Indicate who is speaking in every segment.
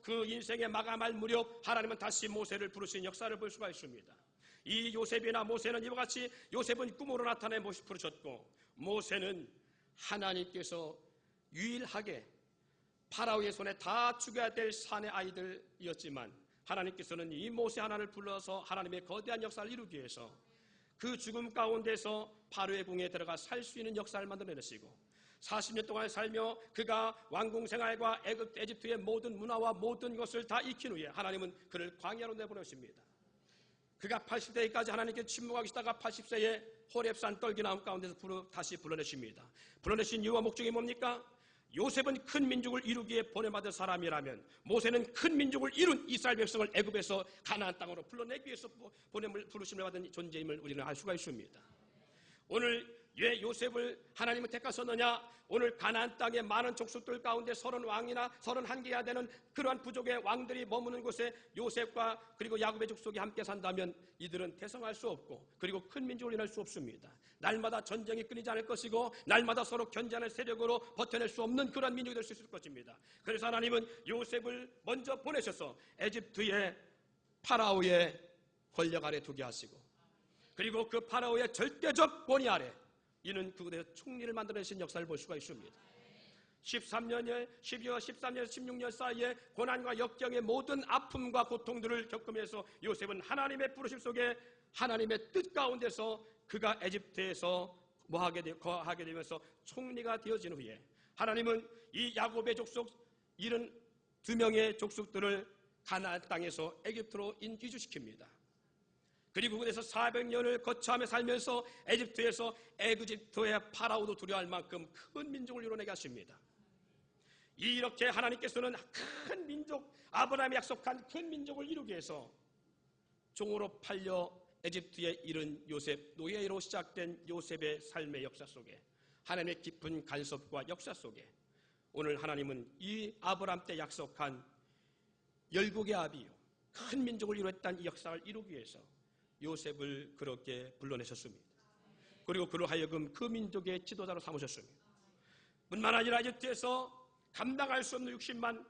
Speaker 1: 그 인생의 마감할 무렵 하나님은 다시 모세를 부르신 역사를 볼 수가 있습니다. 이 요셉이나 모세는 이와 같이 요셉은 꿈으로 나타내 모습을 부르셨고, 모세는 하나님께서 유일하게 파라오의 손에 다 죽여야 될 산의 아이들이었지만, 하나님께서는 이 모세 하나를 불러서 하나님의 거대한 역사를 이루기 위해서 그 죽음 가운데서 파라오의 궁에 들어가 살 수 있는 역사를 만들어내시고, 40년 동안 살며 그가 왕궁 생활과 에집트의 모든 문화와 모든 것을 다 익힌 후에 하나님은 그를 광야로 내보내십니다. 그가 80세까지 하나님께 침묵하고 있다가 80세에 호렙산 떨기나무 가운데서 다시 불러내십니다. 불러내신 이유와 목적이 뭡니까? 요셉은 큰 민족을 이루기에 보내받은 사람이라면 모세는 큰 민족을 이룬 이스라엘 백성을 애굽에서 가나안 땅으로 불러내기 위해서 부르심을 받은 존재임을 우리는 알 수가 있습니다. 오늘 왜 요셉을 하나님은 택하셨느냐? 오늘 가나안 땅의 많은 족속들 가운데 30왕이나 31개가 되는 그러한 부족의 왕들이 머무는 곳에 요셉과 그리고 야곱의 족속이 함께 산다면 이들은 태성할 수 없고, 그리고 큰 민족을 이룰 수 없습니다. 날마다 전쟁이 끊이지 않을 것이고, 날마다 서로 견제하는 세력으로 버텨낼 수 없는 그러한 민족이 될 수 있을 것입니다. 그래서 하나님은 요셉을 먼저 보내셔서 에집트의 파라오의 권력 아래 두게 하시고, 그리고 그 파라오의 절대적 권위 아래 이는 그곳에서 총리를 만들어내신 역사를 볼 수가 있습니다. 13년에 12월 13년 16년 사이에 고난과 역경의 모든 아픔과 고통들을 겪으면서 요셉은 하나님의 부르심 속에 하나님의 뜻 가운데서 그가 에집트에서 거하게 되면서 총리가 되어진 후에 하나님은 이 야곱의 족속 72명의 족속들을 가나안 땅에서 에집트로 이주시킵니다. 그리고 그곳에서 400년을 거처하며 살면서 에집트에서 에집트의 파라오도 두려워할 만큼 큰 민족을 이뤄내게 하십니다. 이렇게 하나님께서는 큰 민족, 아브라함이 약속한 큰 민족을 이루기 위해서 종으로 팔려 에집트에 이른 요셉, 노예로 시작된 요셉의 삶의 역사 속에, 하나님의 깊은 간섭과 역사 속에 오늘 하나님은 이 아브라함 때 약속한 열국의 아비요, 큰 민족을 이루었다는 이 역사를 이루기 위해서 요셉을 그렇게 불러내셨습니다. 그리고 그로 하여금 그 민족의 지도자로 삼으셨습니다. 뿐만 아니라 에집트에서 감당할 수 없는 60만,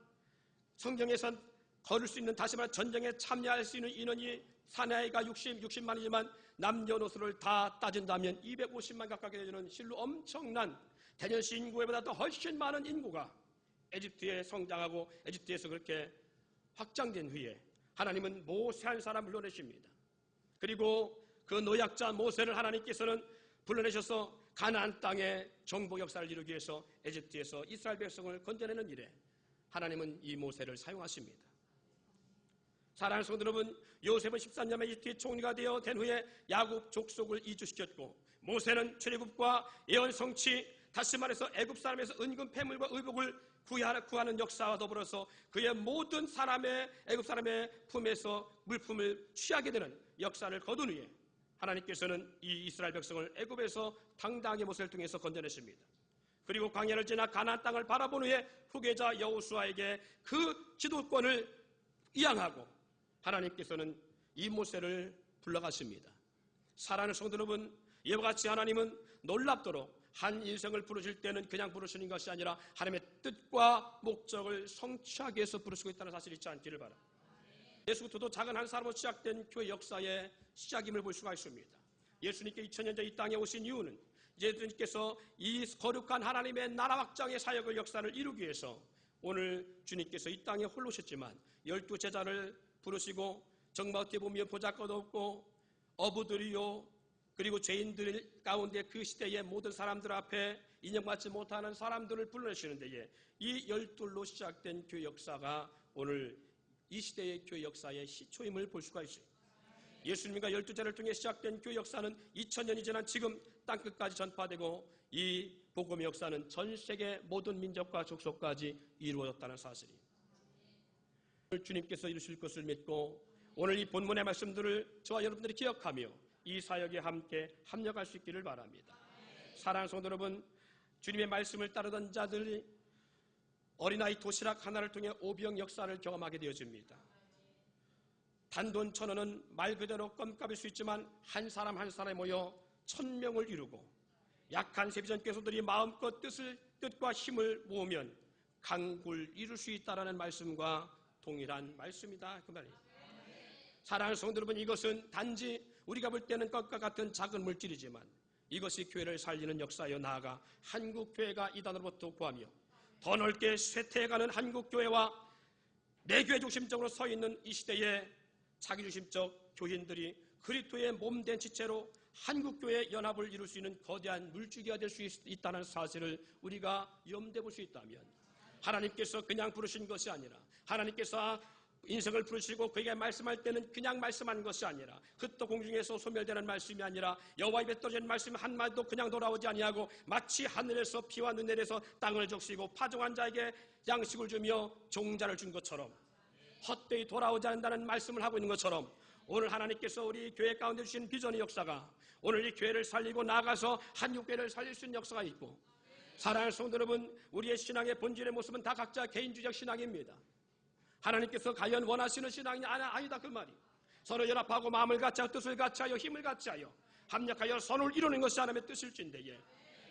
Speaker 1: 성경에선 걸을 수 있는, 다시 말해 전쟁에 참여할 수 있는 인원이 사내아이가 60만이지만 남녀노소를 다 따진다면 250만 가깝게 되는 실로 엄청난 대전시 인구보다도 훨씬 많은 인구가 에집트에 성장하고 에집트에서 그렇게 확장된 후에 하나님은 모세 한 사람 불러내십니다. 그리고 그 노약자 모세를 하나님께서는 불러내셔서 가나안 땅의 정복 역사를 이루기 위해서 에집트에서 이스라엘 백성을 건져내는 일에 하나님은 이 모세를 사용하십니다. 사랑하는 성도 여러분, 요셉은 13년 에집트의 총리가 되어 된 후에 야곱 족속을 이주시켰고, 모세는 출애굽과 예언 성취, 다시 말해서 애굽 사람에서 은근 패물과 의복을 구하는 역사와 더불어서 그의 모든 사람의 애굽 사람의 품에서 물품을 취하게 되는 역사를 거둔 후에 하나님께서는 이 이스라엘 백성을 애굽에서 당당하게 모세를 통해서 건져내십니다. 그리고 광야를 지나 가나안 땅을 바라본 후에 후계자 여호수아에게 그 지도권을 이양하고 하나님께서는 이 모세를 불러가십니다. 사랑하는 성도 여러분, 이와 같이 하나님은 놀랍도록 한 인생을 부르실 때는 그냥 부르시는 것이 아니라 하나님의 뜻과 목적을 성취하기 위해서 부르시고 있다는 사실을 잊지 않기를 바랍니다. 예수부터도 작은 한 사람으로 시작된 교회 역사의 시작임을 볼 수가 있습니다. 예수님께 2000년 전 이 땅에 오신 이유는 예수님께서 이 거룩한 하나님의 나라 확장의 사역을 역사를 이루기 위해서 오늘 주님께서 이 땅에 홀로 오셨지만 12 제자를 부르시고 정말 어떻게 보면 보잘것 없고 어부들이요, 그리고 죄인들 가운데 그 시대의 모든 사람들 앞에 인정받지 못하는 사람들을 불러내시는 데에 이 12로 시작된 교회 역사가 오늘 이 시대의 교회 역사의 시초임을 볼 수가 있어요. 예수님과 12제자를 통해 시작된 교회 역사는 2000년이 지난 지금 땅끝까지 전파되고 이 복음의 역사는 전 세계 모든 민족과 족속까지 이루어졌다는 사실입니다. 주님께서 이루실 것을 믿고 오늘 이 본문의 말씀들을 저와 여러분들이 기억하며 이 사역에 함께 합력할 수 있기를 바랍니다. 사랑하는 성도 여러분, 주님의 말씀을 따르던 자들이 어린아이 도시락 하나를 통해 오병 역사를 경험하게 되어집니다. 단돈 1,000원은 말 그대로 껌값일 수 있지만 한 사람 한 사람이 모여 1000명을 이루고 약한 세비전 께서들이 마음껏 뜻과 힘을 모으면 강구를 이룰 수 있다라는 말씀과 동일한 말씀이다 그 말이에요. 사랑하는 성도 여러분, 이것은 단지 우리가 볼 때는 것과 같은 작은 물질이지만 이것이 교회를 살리는 역사여 나아가 한국교회가 이단으로부터 구하며 더 넓게 쇠퇴해가는 한국교회와 내 교회 중심적으로 서 있는 이 시대에 자기중심적 교인들이 그리스도의 몸된 지체로 한국교회의 연합을 이룰 수 있는 거대한 물줄기가 될 수 있다는 사실을 우리가 염두에 볼 수 있다면, 하나님께서 그냥 부르신 것이 아니라 하나님께서 인생을 부르시고 그에게 말씀할 때는 그냥 말씀한 것이 아니라 흩어 공중에서 소멸되는 말씀이 아니라 여호와 입에 떨어진 말씀 한마디도 그냥 돌아오지 아니하고 마치 하늘에서 비와 눈 내려서 땅을 적시고 파종한 자에게 양식을 주며 종자를 준 것처럼 헛되이 돌아오지 않는다는 말씀을 하고 있는 것처럼, 오늘 하나님께서 우리 교회 가운데 주신 비전의 역사가 오늘 이 교회를 살리고 나아가서 한국교회를 살릴 수 있는 역사가 있고, 사랑하는 성도 여러분, 우리의 신앙의 본질의 모습은 다 각자 개인주의적 신앙입니다. 하나님께서 과연 원하시는 신앙이 아니다 그 말이. 서로 연합하고 마음을 같이하여 뜻을 같이하여 힘을 같이하여 합력하여 선을 이루는 것이 하나님의 뜻일진데,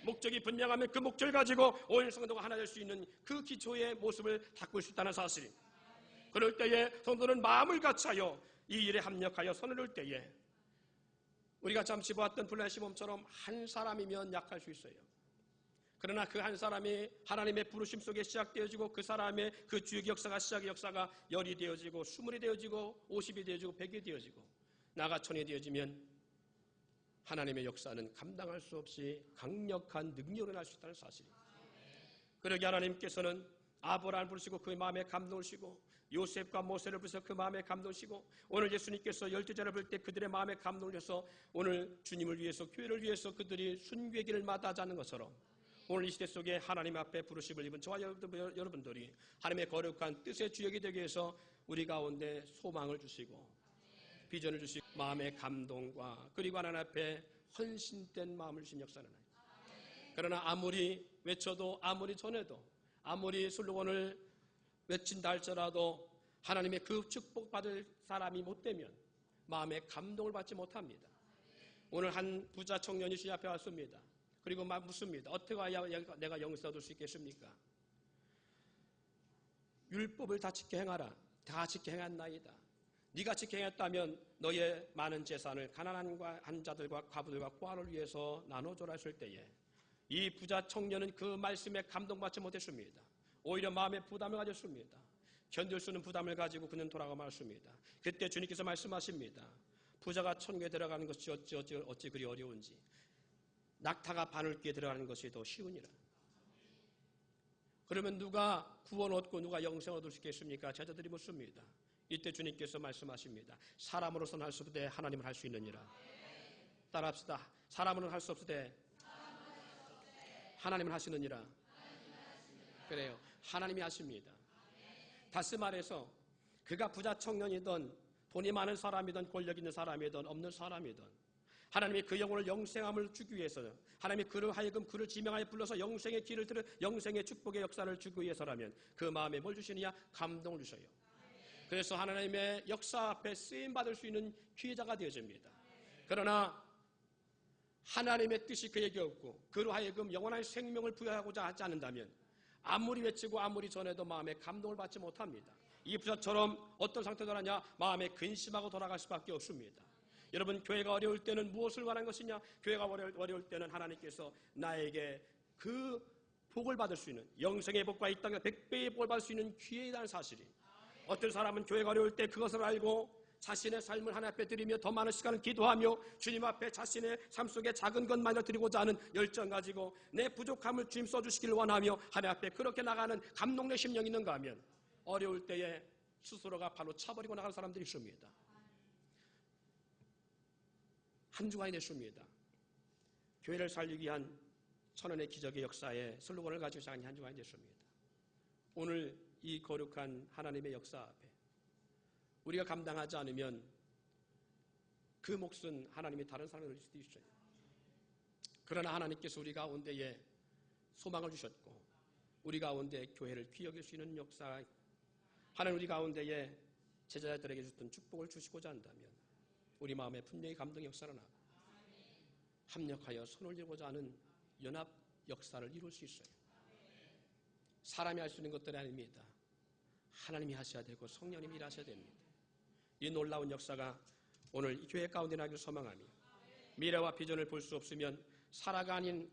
Speaker 1: 목적이 분명하면 그 목적을 가지고 온 성도가 하나 될 수 있는 그 기초의 모습을 바꿀 수 있다는 사실. 그럴 때에 성도는 마음을 같이하여 이 일에 합력하여 선을 이룰 때에 우리가 잠시 보았던 불란의 시몬처럼 한 사람이면 약할 수 있어요. 그러나 그 한 사람이 하나님의 부르심 속에 시작되어지고 그 사람의 그 주의 역사가 시작의 역사가 10이 되어지고 20이 되어지고 50이 되어지고 100이 되어지고 나가 1000이 되어지면 하나님의 역사는 감당할 수 없이 강력한 능력을 날 수 있다는 사실입니다. 그러기 하나님께서는 아브라함을 부르시고 그의 마음에 감동을 주시고 요셉과 모세를 부르셔서 그 마음에 감동을 주시고 오늘 예수님께서 12제자를 부를 때 그들의 마음에 감동을 주셔서 오늘 주님을 위해서 교회를 위해서 그들이 순교의 길을 마다하지 않는 것처럼 오늘 이 시대 속에 하나님 앞에 부르심을 입은 저와 여러분들이 하나님의 거룩한 뜻의 주역이 되기 위해서 우리 가운데 소망을 주시고 비전을 주시고 마음의 감동과 그리고 하나님 앞에 헌신된 마음을 주신 역사는 아닙니다. 그러나 아무리 외쳐도 아무리 전해도 아무리 슬로건을 외친다 할지라도 하나님의 그 축복받을 사람이 못되면 마음의 감동을 받지 못합니다. 오늘 한 부자 청년이 주님 앞에 왔습니다. 그리고 묻습니다. 어떻게 해야 내가 영생 얻을 수 있겠습니까? 율법을 다 지켜 행하라. 다 지켜 행한나이다. 네가 지켜 행했다면 너의 많은 재산을 가난한 자들과 과부들과 고아를 위해서 나눠줘라 했을 때에 이 부자 청년은 그 말씀에 감동받지 못했습니다. 오히려 마음의 부담을 가졌습니다. 견딜 수 있는 부담을 가지고 그는 돌아가 말습니다. 그때 주님께서 말씀하십니다. 부자가 천국에 들어가는 것이 어찌 그리 어려운지 낙타가 바늘귀에 들어가는 것이 더 쉬우니라. 그러면 누가 구원 얻고 누가 영생 얻을 수 있겠습니까? 제자들이 묻습니다. 이때 주님께서 말씀하십니다. 사람으로서는 할 수 없되 하나님은 할 수 있느니라. 따라합시다. 사람으로는 할 수 없되 하나님은 하시느니라. 그래요. 하나님이 하십니다. 다시 말해서 그가 부자 청년이든 돈이 많은 사람이든 권력 있는 사람이든 없는 사람이든 하나님이 그 영혼을 영생함을 주기 위해서는 하나님이 그를 하여금 그를 지명하여 불러서 영생의 길을 들어 영생의 축복의 역사를 주기 위해서라면 그 마음에 뭘 주시느냐? 감동을 주셔요. 그래서 하나님의 역사 앞에 쓰임받을 수 있는 기회자가 되어집니다. 그러나 하나님의 뜻이 그에게 없고 그로 하여금 영원한 생명을 부여하고자 하지 않는다면 아무리 외치고 아무리 전해도 마음에 감동을 받지 못합니다. 이 부자처럼 어떤 상태로 하냐? 마음에 근심하고 돌아갈 수밖에 없습니다. 여러분, 교회가 어려울 때는 무엇을 말한 것이냐? 교회가 어려울 때는 하나님께서 나에게 그 복을 받을 수 있는 영생의 복과 이 땅에 100배의 복을 받을 수 있는 기회라는 사실이, 어떤 사람은 교회가 어려울 때 그것을 알고 자신의 삶을 하나님 앞에 드리며 더 많은 시간을 기도하며 주님 앞에 자신의 삶 속에 작은 것만을 드리고자 하는 열정 가지고 내 부족함을 주님 써주시기를 원하며 하나님 앞에 그렇게 나가는 감동의 심령이 있는가 하면 어려울 때에 스스로가 발로 차버리고 나가는 사람들이 있습니다. 한 주간이 됐습니다. 교회를 살리기 위한 천원의 기적의 역사에 슬로건을 가지고 시작한 한 주간이 됐습니다. 오늘 이 거룩한 하나님의 역사 앞에 우리가 감당하지 않으면 그 몫은 하나님이 다른 사람에게 올릴 수도 있어요. 그러나 하나님께서 우리 가운데에 소망을 주셨고 우리 가운데 교회를 귀여길 수 있는 역사, 하나님 우리 가운데에 제자들에게 주셨던 축복을 주시고자 한다면 우리 마음에 분명히 감동의 역사를 하고 합력하여 손을 들고자 하는 연합 역사를 이룰 수 있어요. 사람이 할 수 있는 것들이 아닙니다. 하나님이 하셔야 되고 성령님이 일하셔야 됩니다. 이 놀라운 역사가 오늘 이 교회 가운데 나기를 소망하며, 미래와 비전을 볼 수 없으면 살아가 아닌